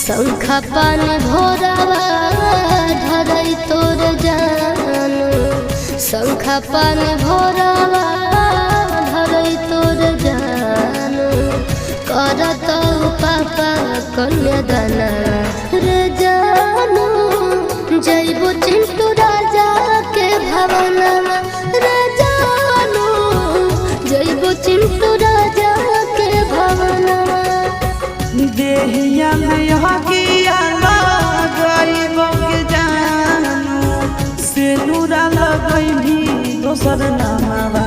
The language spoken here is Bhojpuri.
शंखा पान भोरावा धरई तोर जानू शंखा पान भोरावा धरई तोर जानू करत पापा कन्यादाना रे जानू जइबो चिंटू राजा के भवना रे जानू जइबो चिंटू राजा के भवना देहिया में हकिया गइब के जानू से नूरा लगई भी दोसर नामवा